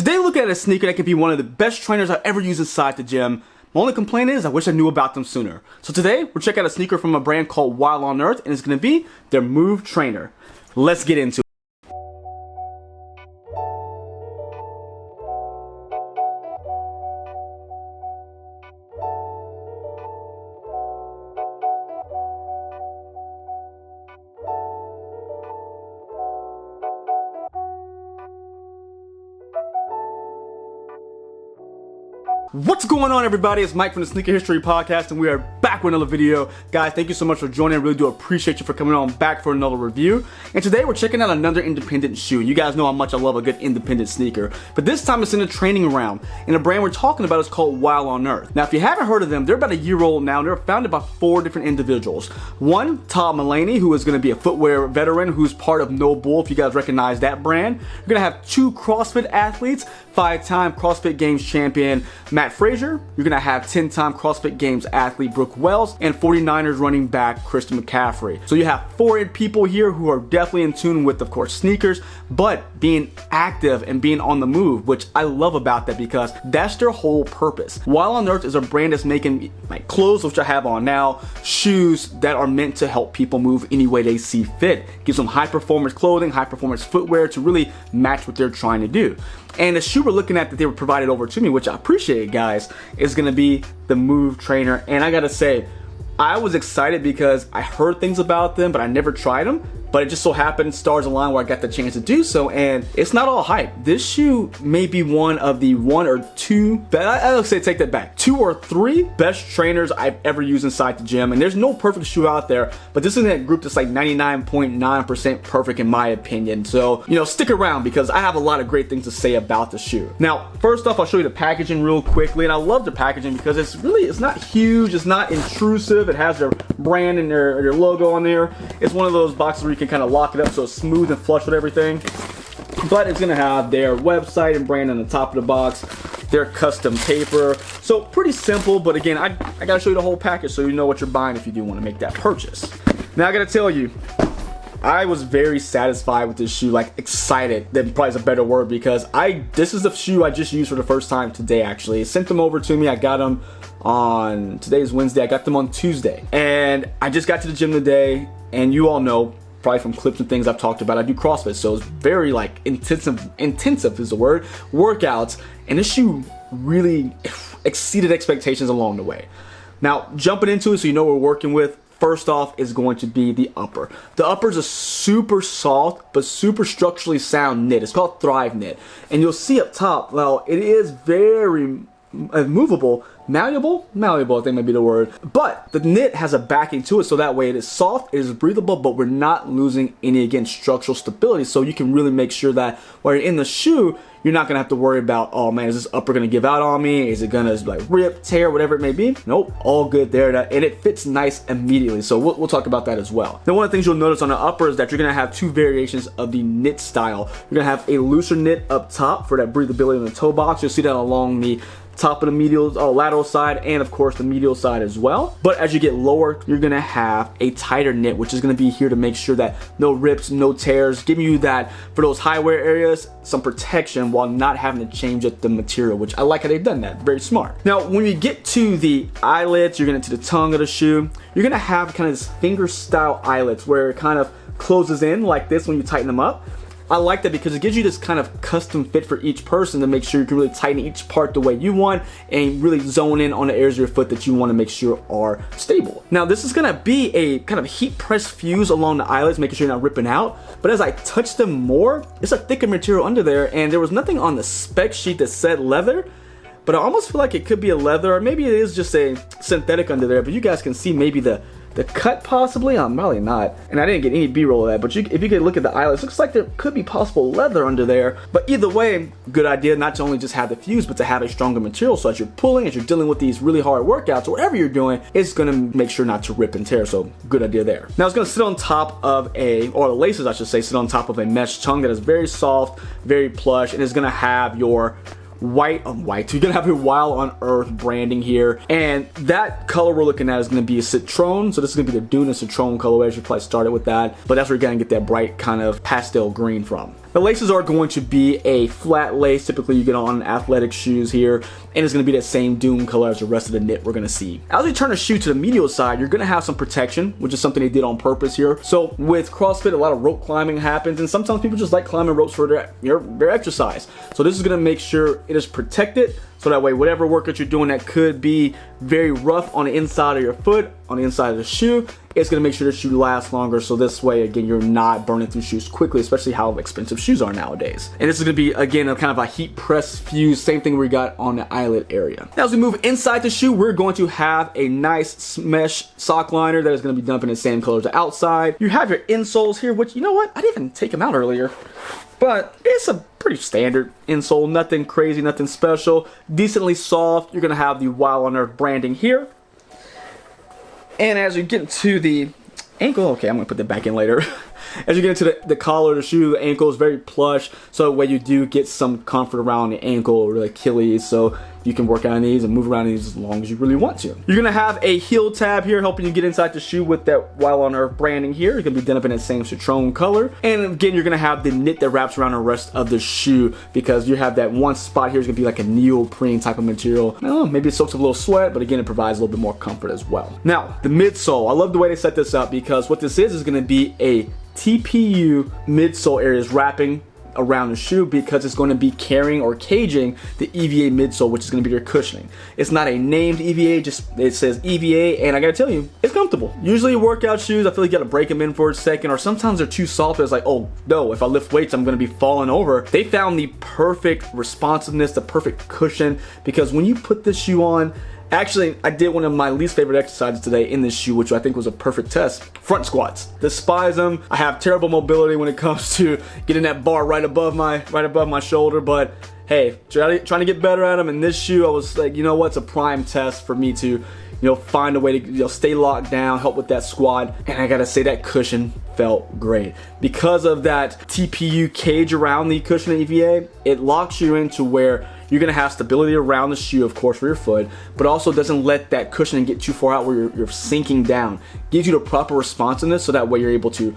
Today we're looking at a sneaker that could be one of the best trainers I've ever used inside the gym. My only complaint is I wish I knew about them sooner. So today we're checking out a sneaker from a brand called Outsole on Earth, and it's going to be their Move Trainer. Let's get into it. What's going on, everybody? It's Mike from the Sneaker History Podcast, and we are back with another video. Guys, thank you so much for joining. I really do appreciate you for coming on back for another review. And today we're checking out another independent shoe. You guys know how much I love a good independent sneaker, but this time it's in a training realm, and the brand we're talking about is called Outsole on Earth. Now, if you haven't heard of them, they're about a year old now. They're founded by 4 different individuals. One, Todd Mulaney, who is going to be a footwear veteran who's part of No Bull, if you guys recognize that brand. You're going to have 2 CrossFit athletes, 5-time CrossFit Games champion Matt Frazier. You're going to have 10-time CrossFit Games athlete Brooke Wells, and 49ers running back Christian McCaffrey. So you have 4 people here who are definitely in tune with, of course, sneakers, but being active and being on the move, which I love about that because that's their whole purpose. Outsole on Earth is a brand that's making like clothes, which I have on now, shoes that are meant to help people move any way they see fit. Gives them high performance clothing, high performance footwear to really match what they're trying to do. And the shoe we're looking at that they were provided over to me, which I appreciate, guys, is going to be the Move Trainer. And I gotta say, I was excited because I heard things about them, but I never tried them. But it just so happened, stars aligned, where I got the chance to do so, and it's not all hype. This shoe may be one of the 1 or 2, I'll say take that back, 2 or 3 best trainers I've ever used inside the gym. And there's no perfect shoe out there, but this is in that group that's like 99.9% perfect in my opinion. So, you know, stick around because I have a lot of great things to say about the shoe. Now, first off, I'll show you the packaging real quickly, and I love the packaging because it's not huge, it's not intrusive. It has their brand and their logo on there. It's one of those boxes where you can kind of lock it up so it's smooth and flush with everything. But it's gonna have their website and brand on the top of the box, their custom paper. So pretty simple, but again, I gotta show you the whole package so you know what you're buying if you do want to make that purchase. Now I gotta tell you, I was very satisfied with this shoe, like excited, that probably is a better word, because this is the shoe I just used for the first time today actually. It sent them over to me, I got them on, today's Wednesday, I got them on Tuesday. And I just got to the gym today, and you all know, probably from clips and things I've talked about, I do CrossFit, so it's very like intensive is the word, workouts, and this shoe really exceeded expectations along the way. Now, jumping into it so you know what we're working with, first off is going to be the upper. The upper is a super soft but super structurally sound knit. It's called Thrive Knit, and you'll see up top, well, it is very movable, malleable I think might be the word, but the knit has a backing to it, so that way it is soft, it is breathable, but we're not losing any, again, structural stability, so you can really make sure that while you're in the shoe, you're not gonna have to worry about, oh man, is this upper gonna give out on me? Is it gonna like rip, tear, whatever it may be? Nope, all good there, and it fits nice immediately, so we'll talk about that as well. Now, one of the things you'll notice on the upper is that you're gonna have 2 variations of the knit style. You're gonna have a looser knit up top for that breathability in the toe box. You'll see that along the top of the medial, lateral side, and of course the medial side as well. But as you get lower, you're gonna have a tighter knit, which is gonna be here to make sure that no rips, no tears, giving you that, for those high wear areas, some protection while not having to change up the material, which I like how they've done that. Very smart. Now, when you get to the eyelets, you're gonna to the tongue of the shoe, you're gonna have kind of this finger style eyelets where it kind of closes in like this when you tighten them up. I like that because it gives you this kind of custom fit for each person to make sure you can really tighten each part the way you want and really zone in on the areas of your foot that you want to make sure are stable. Now, this is going to be a kind of heat press fuse along the eyelets, making sure you're not ripping out. But as I touch them more, it's a thicker material under there, and there was nothing on the spec sheet that said leather, but I almost feel like it could be a leather, or maybe it is just a synthetic under there, but you guys can see maybe the cut possibly. I'm probably not, and I didn't get any b-roll of that, but if you could look at the eyelets, looks like there could be possible leather under there. But either way, good idea not to only just have the fuse, but to have a stronger material, so as you're pulling, as you're dealing with these really hard workouts, or whatever you're doing, it's gonna make sure not to rip and tear, so good idea there. Now, it's gonna sit on top of or the laces I should say, sit on top of a mesh tongue that is very soft, very plush, and is gonna have your white on white. So you're gonna have your Outsole on Earth branding here, and that color we're looking at is gonna be a citron. So this is gonna be the Dune and Citron colorway. I should probably start it with that, but that's where you're gonna get that bright kind of pastel green from. The laces are going to be a flat lace, typically you get on athletic shoes here, and it's going to be that same doom color as the rest of the knit we're going to see. As we turn the shoe to the medial side, you're going to have some protection, which is something they did on purpose here. So with CrossFit, a lot of rope climbing happens, and sometimes people just like climbing ropes for their exercise. So this is going to make sure it is protected, so that way whatever workout you're doing that could be very rough on the inside of your foot, on the inside of the shoe, it's going to make sure the shoe lasts longer. So this way, again, you're not burning through shoes quickly, especially how expensive shoes are nowadays. And this is going to be, again, a kind of a heat press fuse, same thing we got on the eyelet area. Now, as we move inside the shoe, we're going to have a nice mesh sock liner that is going to be dumping the same color as the outside. You have your insoles here, which, you know what? I didn't even take them out earlier. But it's a pretty standard insole, nothing crazy, nothing special, decently soft. You're going to have the Wild on Earth branding here. And as you get into the ankle, okay, I'm going to put that back in later. As you get into the collar of the shoe, the ankle is very plush, so that way you do get some comfort around the ankle or the Achilles, so you can work on these and move around these as long as you really want to. You're going to have a heel tab here helping you get inside the shoe with that Wild on Earth branding here. It's going to be done up in that same citron color. And again, you're going to have the knit that wraps around the rest of the shoe, because you have that one spot here is going to be like a neoprene type of material. Maybe it soaks a little sweat, but again, it provides a little bit more comfort as well. Now, the midsole. I love the way they set this up, because what this is going to be a TPU midsole areas wrapping around the shoe, because it's going to be carrying or caging the EVA midsole, which is going to be your cushioning. It's not a named EVA, just it says EVA, and I gotta tell you, it's comfortable. Usually workout shoes, I feel like you gotta break them in for a second, or sometimes they're too soft. It's like, oh no, if I lift weights, I'm gonna be falling over. They found the perfect responsiveness, the perfect cushion, because when you put this shoe on, actually, I did one of my least favorite exercises today in this shoe, which I think was a perfect test. Front squats. Despise them. I have terrible mobility when it comes to getting that bar right above my shoulder, but hey, trying to get better at them. In this shoe, I was like, you know what? It's a prime test for me to, find a way to, stay locked down, help with that squat. And I gotta say, that cushion felt great. Because of that TPU cage around the cushion of EVA, it locks you into where you're gonna have stability around the shoe, of course, for your foot, but also doesn't let that cushioning get too far out where you're sinking down. Gives you the proper responsiveness, so that way you're able to,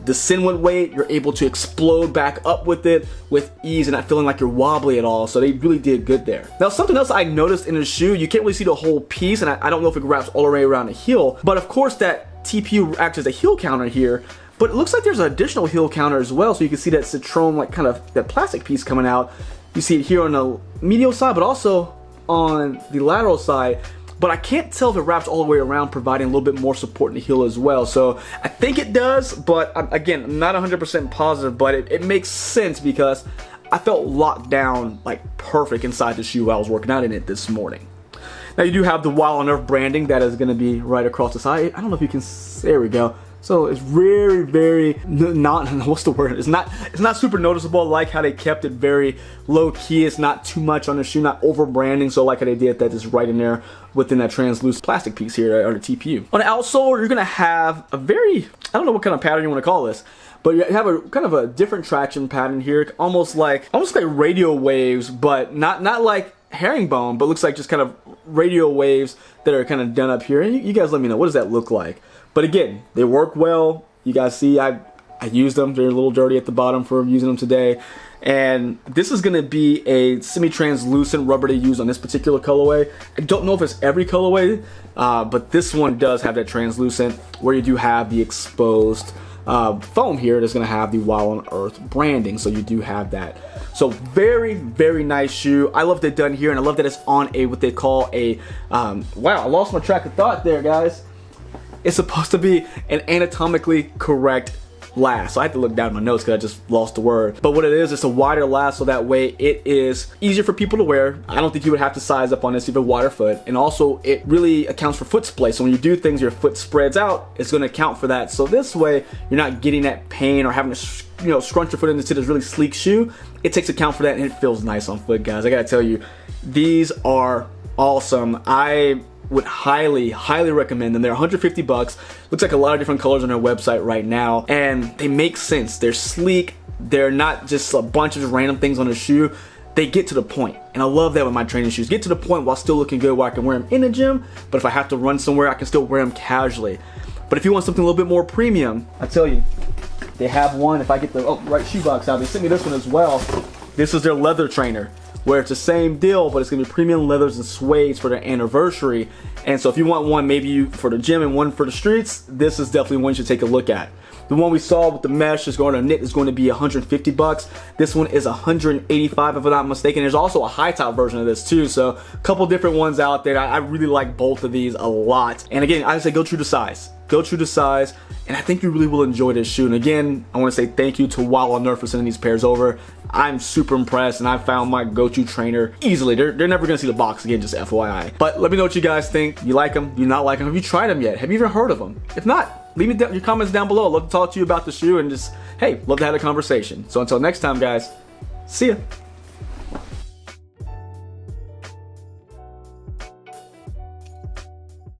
descend with weight, you're able to explode back up with it with ease and not feeling like you're wobbly at all. So they really did good there. Now, something else I noticed in the shoe, you can't really see the whole piece, and I don't know if it wraps all the way around the heel, but of course that TPU acts as a heel counter here. But it looks like there's an additional heel counter as well, so you can see that citron, like kind of that plastic piece coming out. You see it here on the medial side, but also on the lateral side. But I can't tell if it wraps all the way around, providing a little bit more support in the heel as well. So I think it does, but again, I'm not 100% positive, but it makes sense, because I felt locked down like perfect inside the shoe while I was working out in it this morning. Now you do have the Wild on Earth branding that is going to be right across the side. I don't know if you can, there we go. So it's very, very not, what's the word? It's not super noticeable. I like how they kept it very low key. It's not too much on the shoe, not over branding. So I like how they did that, just right in there within that translucent plastic piece here on the TPU. On the outsole, you're gonna have a very, I don't know what kind of pattern you want to call this, but you have a kind of a different traction pattern here, almost like radio waves, but not like herringbone, but looks like just kind of radio waves that are kind of done up here. And you guys let me know, what does that look like? But again, they work well. You guys see, I used them. They're a little dirty at the bottom for using them today. And this is going to be a semi-translucent rubber to use on this particular colorway. I don't know if it's every colorway, but this one does have that translucent, where you do have the exposed foam here that's going to have the Wild on Earth branding. So you do have that. So very, very nice shoe. I love that done here, and I love that it's on a, what they call a, wow, I lost my track of thought there, guys. It's supposed to be an anatomically correct last. So I had to look down at my notes because I just lost the word. But what it is, it's a wider last, so that way it is easier for people to wear. I don't think you would have to size up on this if you have a wider foot. And also, it really accounts for foot splay. So when you do things, your foot spreads out, it's going to account for that. So this way, you're not getting that pain or having to scrunch your foot into this really sleek shoe. It takes account for that, and it feels nice on foot, guys. I gotta tell you, these are awesome. I would highly recommend them. They're 150 bucks. Looks like a lot of different colors on their website right now, and they make sense. They're sleek. They're not just a bunch of just random things on the shoe. They get to the point, and I love that with my training shoes. Get to the point while still looking good, where I can wear them in the gym, but if I have to run somewhere, I can still wear them casually. But if you want something a little bit more premium, I tell you, They have one, if I get the right shoebox out, they sent me this one as well. This is their leather trainer, where it's the same deal, but it's gonna be premium leathers and suedes for their anniversary. And so if you want one maybe for the gym and one for the streets, this is definitely one you should take a look at. The one we saw with the mesh is going to knit is going to be 150 bucks. This one is 185 if I'm not mistaken. There's also a high top version of this too. So a couple different ones out there. I really like both of these a lot. And again, I would say go true to size. Go true to size, and I think you really will enjoy this shoe. And again, I want to say thank you to Wow on Nerf for sending these pairs over. I'm super impressed, and I found my go-to trainer easily. They're never gonna see the box again, just FYI. But let me know what you guys think. You like them? Do you not like them? Have you tried them yet? Have you even heard of them? If not, leave me your comments down below. I'd love to talk to you about the shoe and just, hey, love to have a conversation. So until next time, guys, see ya.